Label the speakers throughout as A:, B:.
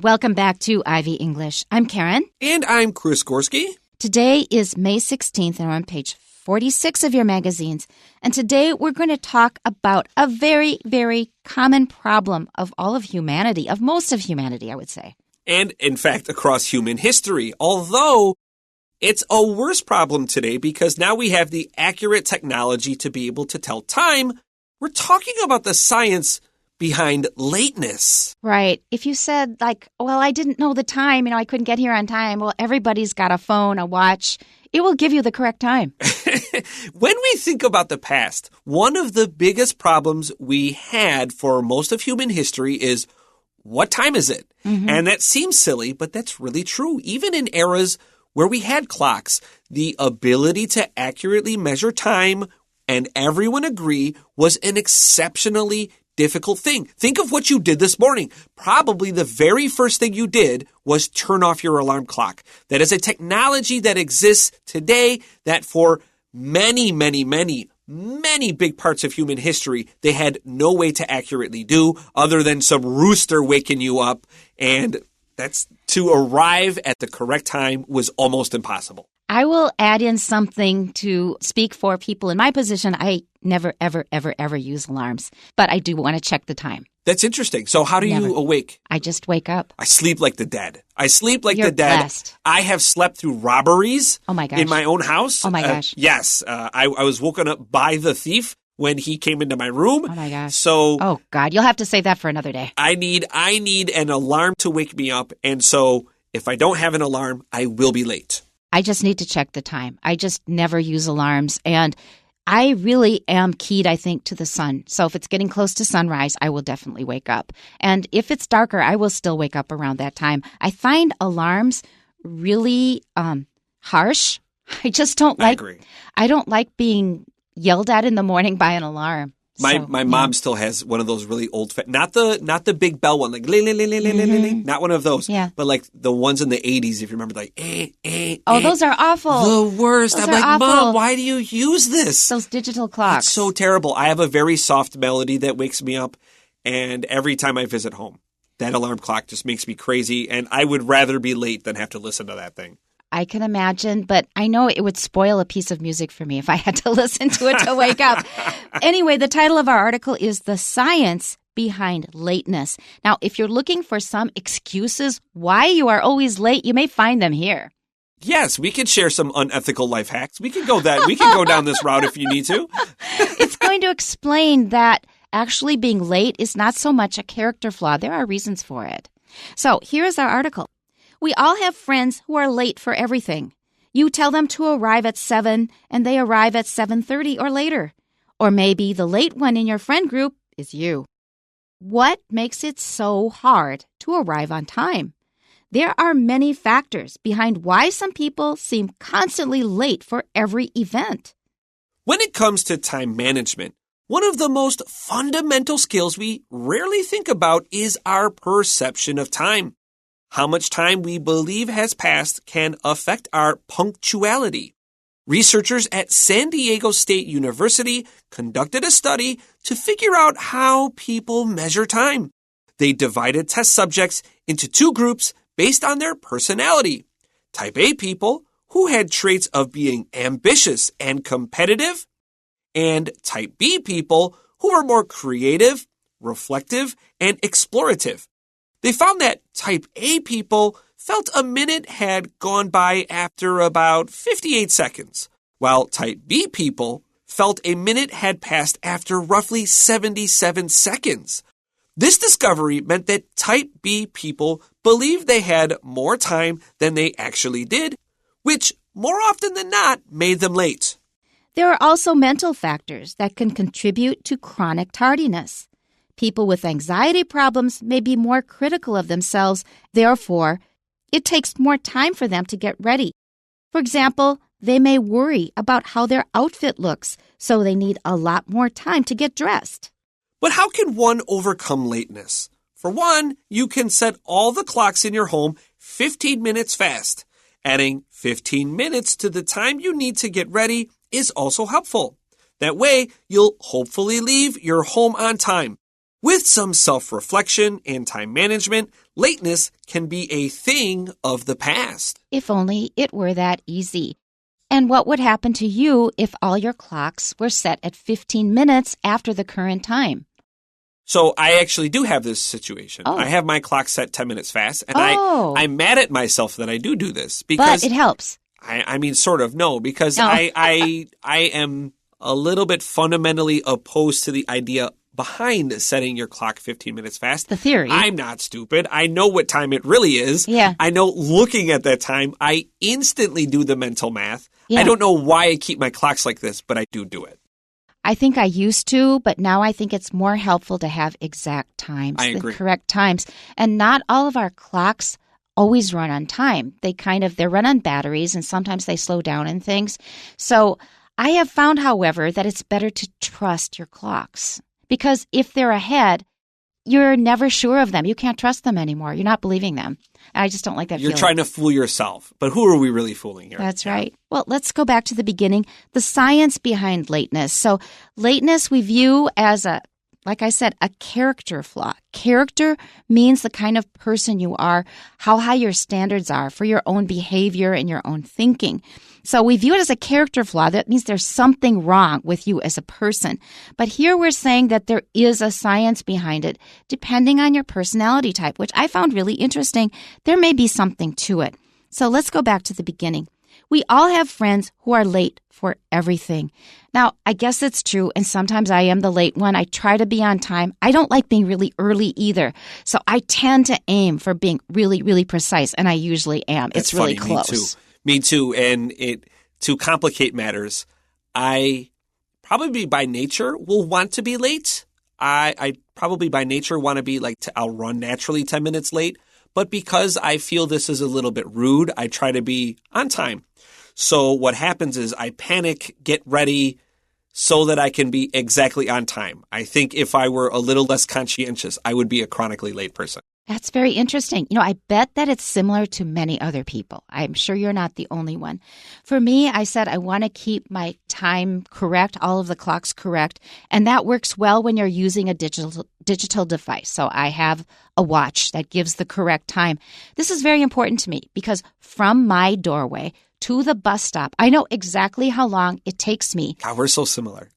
A: welcome back to Ivy English. I'm Karen.
B: And I'm Chris Gorski.
A: Today is May 16th, and we're on page 46 of your magazines. And today we're going to talk about a very, very common problem of all of humanity, of most of humanity, I would say.
B: And, in fact, across human history, although it's a worse problem today because now we have the accurate technology to be able to tell time. We're talking about the science behind lateness.
A: Right. If you said, well, I didn't know the time, I couldn't get here on time. Well, everybody's got a phone, a watch. It will give you the correct time.
B: When we think about the past, one of the biggest problems we had for most of human history is, what time is it? Mm-hmm. And that seems silly, but that's really true. Even in eras where we had clocks, the ability to accurately measure time, and everyone agree, was an exceptionally difficult thing. Think of what you did this morning. Probably the very first thing you did was turn off your alarm clock. That is a technology that exists today that for many big parts of human history, they had no way to accurately do other than some rooster waking you up. And that's to arrive at the correct time was almost impossible.
A: I will add in something to speak for people in my position. I never, ever use alarms, but I do want to check the time.
B: That's interesting. So how do you awake?
A: I just wake up.
B: I sleep like the dead.
A: You're blessed.
B: I have slept through robberies
A: in
B: my own house.
A: Oh, my gosh.
B: Yes. I was woken up by the thief when he came into my room.
A: Oh, my gosh.
B: So,
A: oh, God. You'll have to save that for another day.
B: I need an alarm to wake me up. And so if I don't have an alarm, I will be late.
A: I just need to check the time. I just never use alarms. And I really am keyed, I think, to the sun. So if it's getting close to sunrise, I will definitely wake up. And if it's darker, I will still wake up around that time. I find alarms really harsh. I just don't like.
B: I agree.
A: I don't like being yelled at in the morning by an alarm.
B: My mom still has one of those really old, not the big bell one, like not one of those, but like the ones in the 80s, if you remember, like
A: those are awful.
B: The worst.
A: Those
B: I'm like,
A: awful.
B: Mom, why do you use this?
A: Those digital clocks.
B: It's so terrible. I have a very soft melody that wakes me up, and every time I visit home, that alarm clock just makes me crazy, and I would rather be late than have to listen to that thing.
A: I can imagine, but I know it would spoil a piece of music for me if I had to listen to it to wake up. Anyway, the title of our article is The Science Behind Lateness. Now, if you're looking for some excuses why you are always late, you may find them here.
B: Yes, we could share some unethical life hacks. We can go down this route if you need to.
A: It's going to explain that actually being late is not so much a character flaw. There are reasons for it. So here's our article. We all have friends who are late for everything. You tell them to arrive at 7 and they arrive at 7:30 or later. Or maybe the late one in your friend group is you. What makes it so hard to arrive on time? There are many factors behind why some people seem constantly late for every event.
B: When it comes to time management, one of the most fundamental skills we rarely think about is our perception of time. How much time we believe has passed can affect our punctuality. Researchers at San Diego State University conducted a study to figure out how people measure time. They divided test subjects into two groups based on their personality. Type A people, who had traits of being ambitious and competitive, and Type B people, who were more creative, reflective, and explorative. They found that Type A people felt a minute had gone by after about 58 seconds, while Type B people felt a minute had passed after roughly 77 seconds. This discovery meant that Type B people believed they had more time than they actually did, which more often than not made them late.
A: There are also mental factors that can contribute to chronic tardiness. People with anxiety problems may be more critical of themselves. Therefore, it takes more time for them to get ready. For example, they may worry about how their outfit looks, so they need a lot more time to get dressed.
B: But how can one overcome lateness? For one, you can set all the clocks in your home 15 minutes fast. Adding 15 minutes to the time you need to get ready is also helpful. That way, you'll hopefully leave your home on time. With some self-reflection and time management, lateness can be a thing of the past.
A: If only it were that easy. And what would happen to you if all your clocks were set at 15 minutes after the current time?
B: So I actually do have this situation.
A: Oh.
B: I have my clock set 10 minutes fast, and I'm mad at myself that I do this because
A: But it helps.
B: I mean, sort of, no, because
A: No.
B: I am a little bit fundamentally opposed to the idea behind setting your clock 15 minutes fast.
A: The theory.
B: I'm not stupid. I know what time it really is.
A: Yeah.
B: I know looking at that time, I instantly do the mental math.
A: Yeah.
B: I don't know why I keep my clocks like this, but I do it.
A: I think I used to, but now I think it's more helpful to have exact times.
B: I agree.
A: The correct times. And not all of our clocks always run on time. They run on batteries, and sometimes they slow down in things. So I have found, however, that it's better to trust your clocks. Because if they're ahead, you're never sure of them. You can't trust them anymore. You're not believing them. I just don't like that
B: You're
A: feeling.
B: trying to fool yourself. But who are we really fooling here?
A: That's right. Well, let's go back to the beginning. The science behind lateness. So lateness we view as like I said, a character flaw. Character means the kind of person you are, how high your standards are for your own behavior and your own thinking. So we view it as a character flaw. That means there's something wrong with you as a person. But here we're saying that there is a science behind it, depending on your personality type, which I found really interesting. There may be something to it. So let's go back to the beginning. We all have friends who are late for everything. Now, I guess it's true, and sometimes I am the late one. I try to be on time. I don't like being really early either. So I tend to aim for being really, really precise, and I usually am.
B: That's
A: it's really
B: funny.
A: close.
B: Me too. And to complicate matters, I probably by nature will want to be late. I probably by nature want to be I'll run naturally 10 minutes late. But because I feel this is a little bit rude, I try to be on time. So what happens is I panic, get ready so that I can be exactly on time. I think if I were a little less conscientious, I would be a chronically late person.
A: That's very interesting. I bet that it's similar to many other people. I'm sure you're not the only one. For me, I said I want to keep my time correct, all of the clocks correct, and that works well when you're using a digital device. So I have a watch that gives the correct time. This is very important to me because from my doorway to the bus stop, I know exactly how long it takes me.
B: God, we're so similar.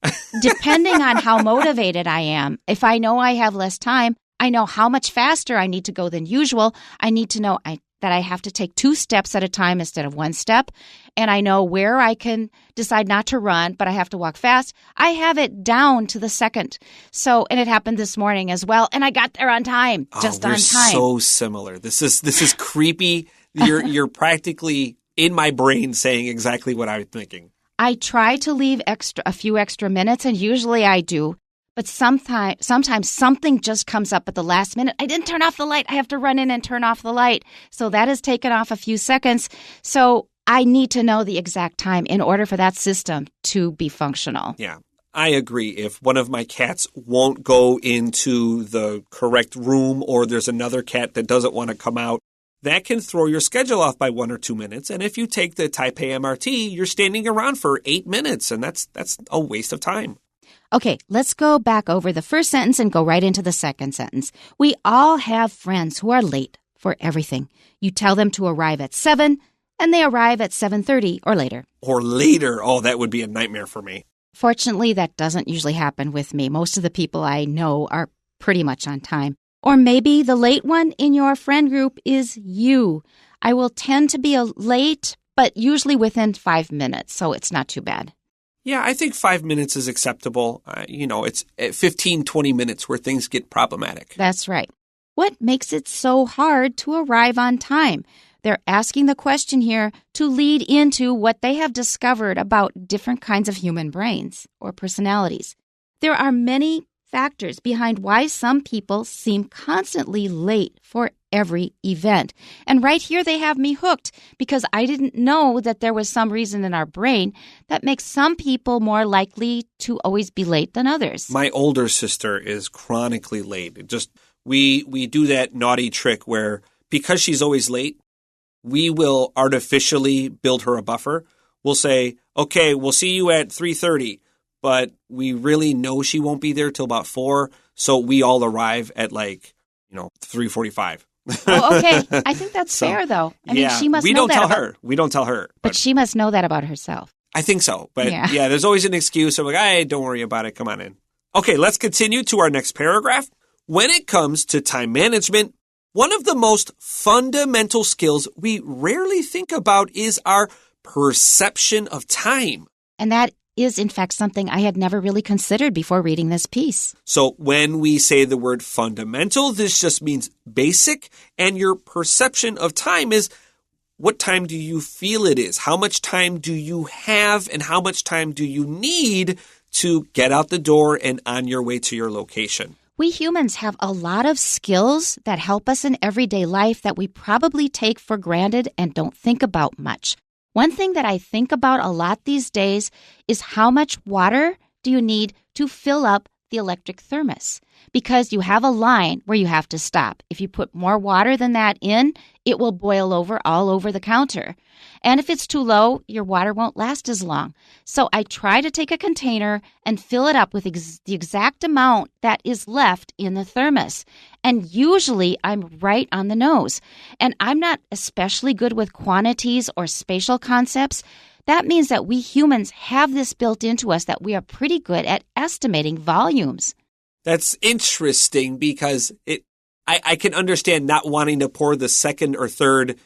A: Depending on how motivated I am. If I know I have less time, I know how much faster I need to go than usual. I need to know that I have to take 2 steps at a time instead of 1 step. And I know where I can decide not to run, but I have to walk fast. I have it down to the second. And it happened this morning as well. And I got there on time, just on time.
B: So similar. This is creepy. You're practically in my brain saying exactly what I'm thinking.
A: I try to leave a few extra minutes, and usually I do. But sometimes something just comes up at the last minute. I didn't turn off the light. I have to run in and turn off the light. So that has taken off a few seconds. So I need to know the exact time in order for that system to be functional.
B: Yeah, I agree. If one of my cats won't go into the correct room or there's another cat that doesn't want to come out, that can throw your schedule off by 1 or 2 minutes. And if you take the Taipei MRT, you're standing around for 8 minutes, and that's a waste of time.
A: Okay, let's go back over the first sentence and go right into the second sentence. We all have friends who are late for everything. You tell them to arrive at 7, and they arrive at 7:30 or later.
B: Or later. Oh, that would be a nightmare for me.
A: Fortunately, that doesn't usually happen with me. Most of the people I know are pretty much on time. Or maybe the late one in your friend group is you. I will tend to be late, but usually within 5 minutes, so it's not too bad.
B: Yeah, I think 5 minutes is acceptable. It's 15, 20 minutes where things get problematic.
A: That's right. What makes it so hard to arrive on time? They're asking the question here to lead into what they have discovered about different kinds of human brains or personalities. There are many factors behind why some people seem constantly late for every event. And right here they have me hooked because I didn't know that there was some reason in our brain that makes some people more likely to always be late than others.
B: My older sister is chronically late. We do that naughty trick where because she's always late, we will artificially build her a buffer. We'll say, okay, we'll see you at 3:30. But we really know she won't be there till about 4. So we all arrive at 3:45.
A: Oh, okay. I think that's fair, though. I mean, she must know that.
B: We don't tell her.
A: But she must know that about herself.
B: I think so. But yeah, there's always an excuse of hey, don't worry about it. Come on in. Okay, let's continue to our next paragraph. When it comes to time management, one of the most fundamental skills we rarely think about is our perception of time.
A: And that is, in fact, something I had never really considered before reading this piece.
B: So when we say the word fundamental, this just means basic, and your perception of time is what time do you feel it is? How much time do you have, and how much time do you need to get out the door and on your way to your location?
A: We humans have a lot of skills that help us in everyday life that we probably take for granted and don't think about much. One thing that I think about a lot these days is how much water do you need to fill up the electric thermos? Because you have a line where you have to stop. If you put more water than that in, it will boil over all over the counter. And if it's too low, your water won't last as long. So I try to take a container and fill it up with the exact amount that is left in the thermos. And usually I'm right on the nose. And I'm not especially good with quantities or spatial concepts. That means that we humans have this built into us that we are pretty good at estimating volumes.
B: That's interesting because I can understand not wanting to pour the second or third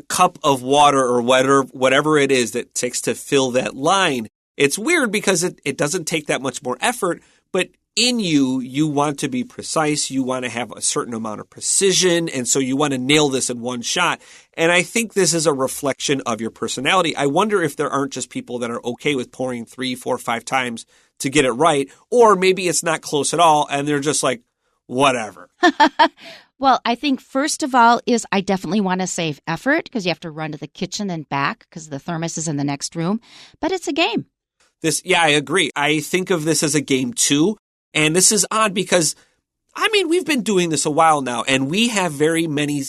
B: cup of water or whatever it is that takes to fill that line. It's weird because it doesn't take that much more effort, but in you want to be precise. You want to have a certain amount of precision, and so you want to nail this in one shot. And I think this is a reflection of your personality. I wonder if there aren't just people that are okay with pouring 3, 4, 5 times to get it right, or maybe it's not close at all, and they're just like, whatever.
A: Well, I think first of all is I definitely want to save effort because you have to run to the kitchen and back because the thermos is in the next room. But it's a game.
B: I agree. I think of this as a game too. And this is odd because, we've been doing this a while now, and we have many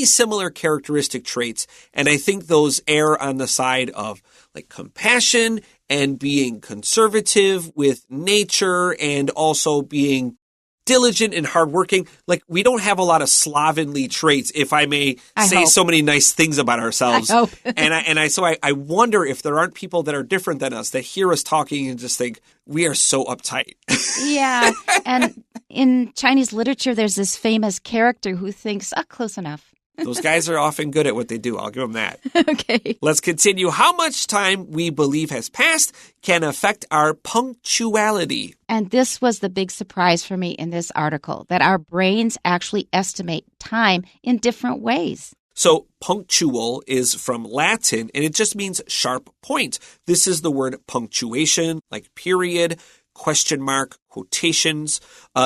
B: similar characteristic traits. And I think those err on the side of compassion and being conservative with nature and also being diligent and hardworking. We don't have a lot of slovenly traits, if I may say so many nice things about ourselves.
A: I hope.
B: So I wonder if there aren't people that are different than us that hear us talking and just think, we are so uptight.
A: Yeah. And in Chinese literature, there's this famous character who thinks, close enough.
B: Those guys are often good at what they do. I'll give them that.
A: Okay.
B: Let's continue. How much time we believe has passed can affect our punctuality.
A: And this was the big surprise for me in this article, that our brains actually estimate time in different ways.
B: So punctual is from Latin, and it just means sharp point. This is the word punctuation, like period, question mark, quotations.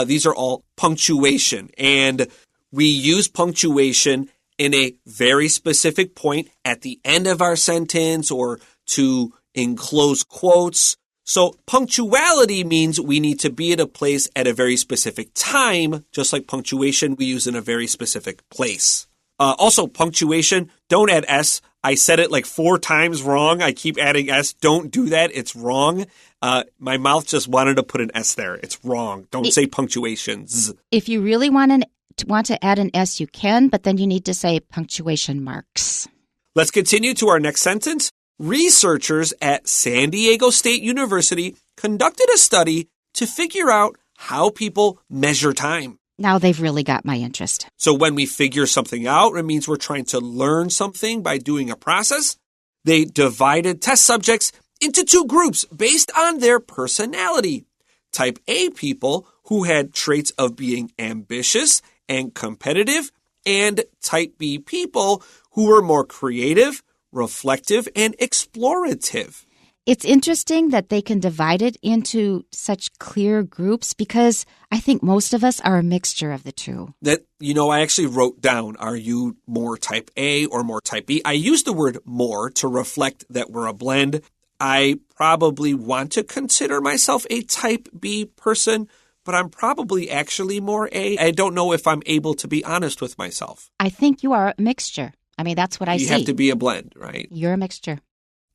B: These are all punctuation. And we use punctuation in a very specific point at the end of our sentence or to enclose quotes. So punctuality means we need to be at a place at a very specific time, just like punctuation we use in a very specific place. Also, punctuation, don't add S. I said it 4 times wrong. I keep adding S. Don't do that. It's wrong. My mouth just wanted to put an S there. It's wrong. Don't say punctuations.
A: If you really want to add an S, you can, but then you need to say punctuation marks.
B: Let's continue to our next sentence. Researchers at San Diego State University conducted a study to figure out how people measure time.
A: Now they've really got my interest.
B: So when we figure something out, it means we're trying to learn something by doing a process. They divided test subjects into 2 groups based on their personality. Type A people who had traits of being ambitious and competitive, and type B people who were more creative, reflective, and explorative.
A: It's interesting that they can divide it into such clear groups because I think most of us are a mixture of the two.
B: I actually wrote down, are you more type A or more type B? I used the word more to reflect that we're a blend. I probably want to consider myself a type B person, but I'm probably actually more A. I don't know if I'm able to be honest with myself.
A: I think you are a mixture. That's what I see.
B: You have to be a blend, right?
A: You're a mixture.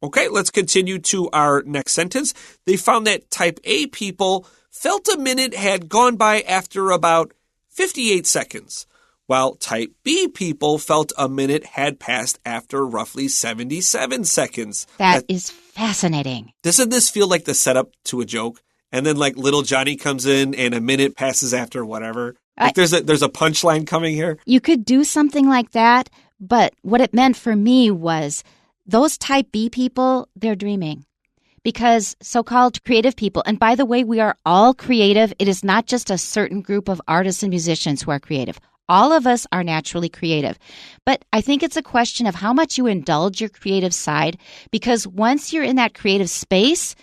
B: Okay, let's continue to our next sentence. They found that type A people felt a minute had gone by after about 58 seconds, while type B people felt a minute had passed after roughly 77 seconds.
A: That is fascinating.
B: Doesn't this feel like the setup to a joke? And then like little Johnny comes in and a minute passes after whatever. Like there's a punchline coming here.
A: You could do something like that, but what it meant for me was those type B people, they're dreaming. Because so-called creative people, and by the way, we are all creative. It is not just a certain group of artists and musicians who are creative. All of us are naturally creative. But I think it's a question of how much you indulge your creative side, because once you're in that creative space,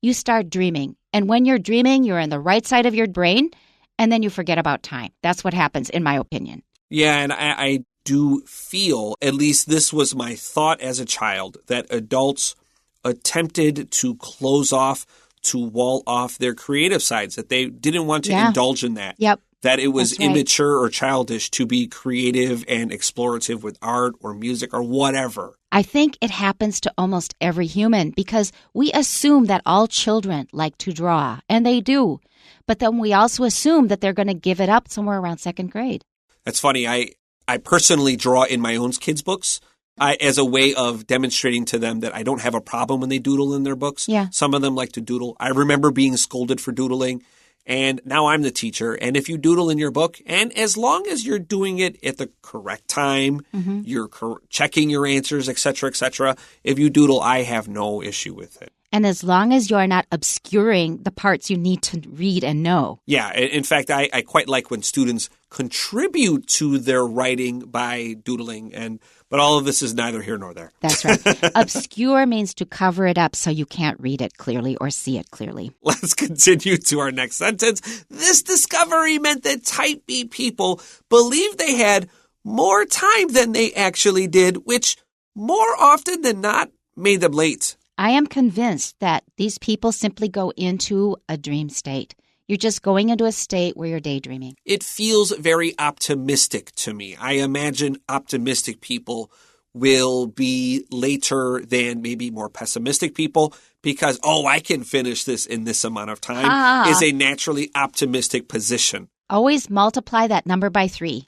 A: you start dreaming. And when you're dreaming, you're in the right side of your brain, and then you forget about time. That's what happens, in my opinion.
B: Yeah, and I do feel, at least this was my thought as a child, that adults attempted to close off, to wall off their creative sides, that they didn't want to indulge in that.
A: Yep.
B: That it was
A: That's right.
B: immature or childish to be creative and explorative with art or music or whatever.
A: I think it happens to almost every human because we assume that all children like to draw, and they do. But then we also assume that they're going to give it up somewhere around second grade.
B: That's funny. I personally draw in my own kids' books. As a way of demonstrating to them that I don't have a problem when they doodle in their books.
A: Yeah.
B: Some of them like to doodle. I remember being scolded for doodling, and now I'm the teacher. And if you doodle in your book, and as long as you're doing it at the correct time, you're checking your answers, et cetera, if you doodle, I have no issue with it.
A: And as long as you're not obscuring the parts you need to read and know.
B: Yeah. In fact, I quite like when students contribute to their writing by doodling, but all of this is neither here nor there.
A: That's right. Obscure means to cover it up so you can't read it clearly or see it clearly.
B: Let's continue to our next sentence. This discovery meant that type B people believed they had more time than they actually did, which more often than not made them late.
A: I am convinced that these people simply go into a dream state. You're just going into a state where you're daydreaming.
B: It feels very optimistic to me. I imagine optimistic people will be later than maybe more pessimistic people because, I can finish this in this amount of time is a naturally optimistic position.
A: Always multiply that number by 3.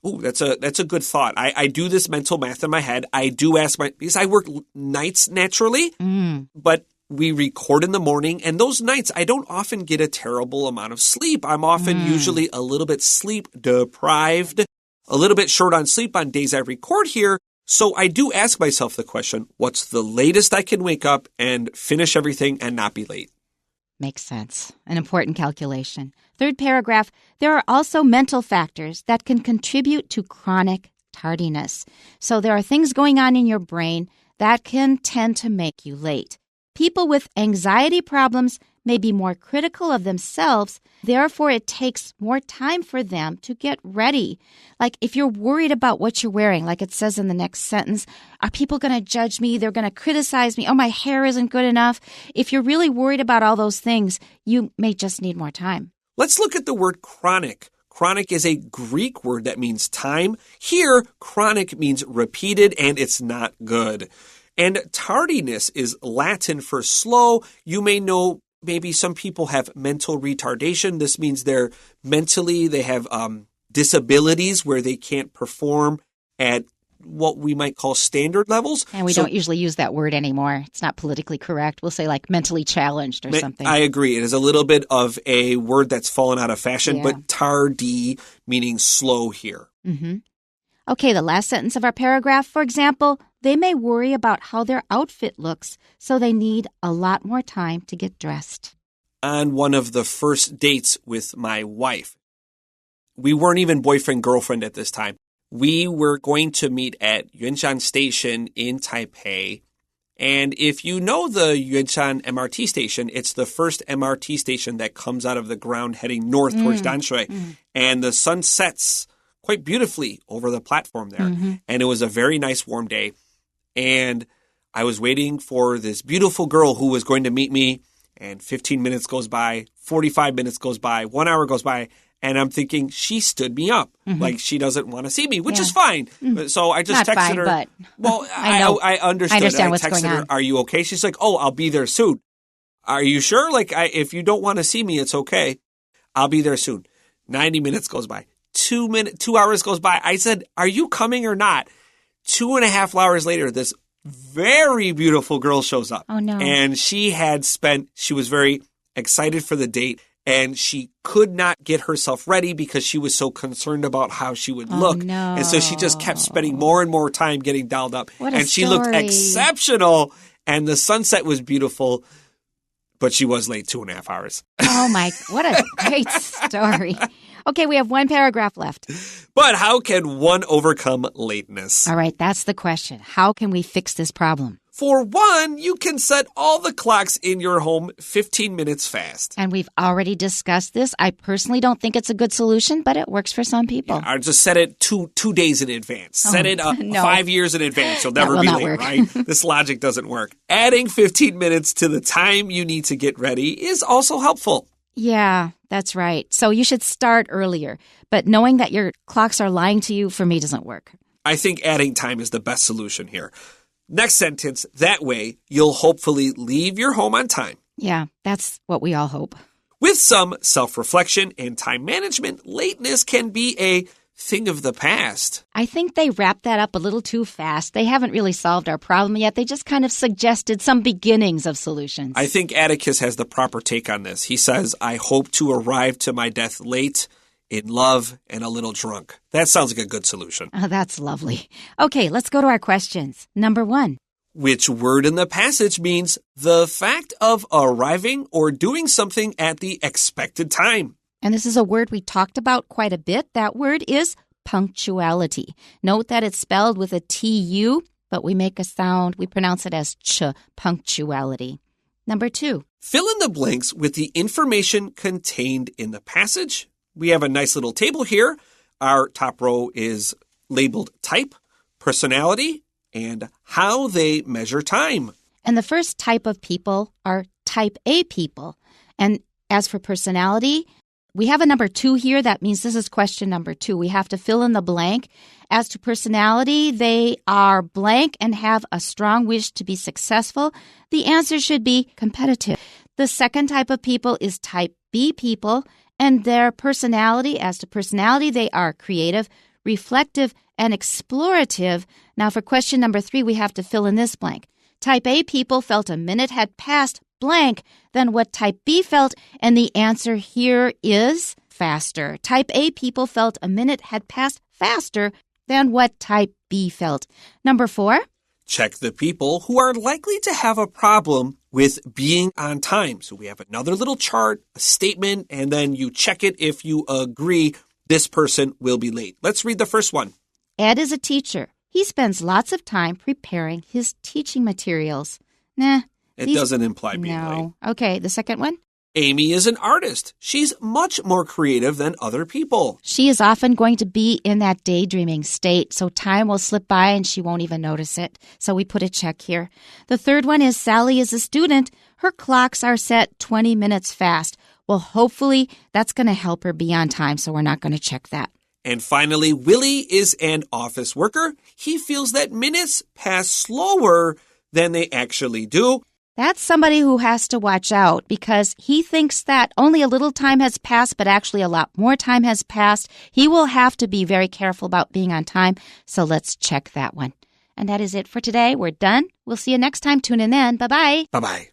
B: Ooh, that's a good thought. I do this mental math in my head. I do ask because I work nights naturally, but we record in the morning, and those nights I don't often get a terrible amount of sleep. I'm often usually a little bit sleep deprived, a little bit short on sleep on days I record here. So I do ask myself the question, what's the latest I can wake up and finish everything and not be late?
A: Makes sense. An important calculation. Third paragraph, there are also mental factors that can contribute to chronic tardiness. So there are things going on in your brain that can tend to make you late. People with anxiety problems may be more critical of themselves. Therefore, it takes more time for them to get ready. Like if you're worried about what you're wearing, like it says in the next sentence, are people going to judge me? They're going to criticize me. Oh, my hair isn't good enough. If you're really worried about all those things, you may just need more time.
B: Let's look at the word chronic. Chronic is a Greek word that means time. Here, chronic means repeated, and it's not good. And tardiness is Latin for slow. You may know maybe some people have mental retardation. This means they have disabilities where they can't perform at what we might call standard levels.
A: And we don't usually use that word anymore. It's not politically correct. We'll say like mentally challenged or something.
B: I agree. It is a little bit of a word that's fallen out of fashion, but tardy meaning slow here.
A: Mm-hmm. Okay, the last sentence of our paragraph, for example, they may worry about how their outfit looks, so they need a lot more time to get dressed.
B: On one of the first dates with my wife, we weren't even boyfriend-girlfriend at this time. We were going to meet at Yuanshan Station in Taipei. And if you know the Yuanshan MRT station, it's the first MRT station that comes out of the ground heading north towards Danshui. And the sun sets quite beautifully over the platform there. And it was a very nice warm day. And I was waiting for this beautiful girl who was going to meet me. And 15 minutes goes by, 45 minutes goes by, 1 hour goes by. And I'm thinking, she stood me up. Like she doesn't want to see me, which is fine. So I just texted her. But
A: well,
B: I understood.
A: I understand what's going on.
B: Are you okay? She's like, I'll be there soon. Are you sure? If you don't want to see me, it's okay. I'll be there soon. 90 minutes goes by. 2 hours goes by. I said, are you coming or not? 2.5 hours later, this very beautiful girl shows up.
A: Oh, no.
B: And she was very excited for the date. And she could not get herself ready because she was so concerned about how she would look.
A: No.
B: And so she just kept spending more and more time getting dolled up. She looked
A: story.
B: exceptional. And the sunset was beautiful. But she was late 2.5 hours.
A: Oh, my, what a great story. Okay, we have one paragraph left.
B: But how can one overcome lateness?
A: All right, that's the question. How can we fix this problem?
B: For one, you can set all the clocks in your home 15 minutes fast.
A: And we've already discussed this. I personally don't think it's a good solution, but it works for some people.
B: Yeah, or just set it two days in advance. Set it
A: no.
B: 5 years in advance. You'll never
A: That will
B: be
A: not
B: late,
A: work.
B: right? This logic doesn't work. Adding 15 minutes to the time you need to get ready is also helpful.
A: Yeah, that's right. So you should start earlier. But knowing that your clocks are lying to you, for me, doesn't work.
B: I think adding time is the best solution here. Next sentence, that way you'll hopefully leave your home on time.
A: Yeah, that's what we all hope.
B: With some self-reflection and time management, lateness can be a thing of the past.
A: I think they wrapped that up a little too fast. They haven't really solved our problem yet. They just kind of suggested some beginnings of solutions.
B: I think Atticus has the proper take on this. He says, I hope to arrive to my death late, in love, and a little drunk. That sounds like a good solution.
A: Oh, that's lovely. Okay, let's go to our questions. Number 1.
B: Which word in the passage means the fact of arriving or doing something at the expected time?
A: And this is a word we talked about quite a bit. That word is punctuality. Note that it's spelled with a T-U, but we make a sound. We pronounce it as ch, punctuality. Number 2.
B: Fill in the blanks with the information contained in the passage. We have a nice little table here. Our top row is labeled type, personality, and how they measure time.
A: And the first type of people are type A people. And as for personality, we have a number 2 here. That means this is question number 2. We have to fill in the blank. As to personality, they are blank and have a strong wish to be successful. The answer should be competitive. The second type of people is type B people. And their personality, as to personality, they are creative, reflective, and explorative. Now, for question number 3, we have to fill in this blank. Type A people felt a minute had passed blank than what type B felt, and the answer here is faster. Type A people felt a minute had passed faster than what type B felt. Number 4.
B: Check the people who are likely to have a problem with being on time. So we have another little chart, a statement, and then you check it if you agree this person will be late. Let's read the first one.
A: Ed is a teacher. He spends lots of time preparing his teaching materials. Nah.
B: It doesn't imply being late.
A: Okay, the second one.
B: Amy is an artist. She's much more creative than other people.
A: She is often going to be in that daydreaming state, so time will slip by and she won't even notice it. So we put a check here. The third one is Sally is a student. Her clocks are set 20 minutes fast. Well, hopefully that's going to help her be on time, so we're not going to check that.
B: And finally, Willie is an office worker. He feels that minutes pass slower than they actually do.
A: That's somebody who has to watch out because he thinks that only a little time has passed, but actually a lot more time has passed. He will have to be very careful about being on time, so let's check that one. And that is it for today. We're done. We'll see you next time. Tune in then. Bye-bye.
B: Bye-bye.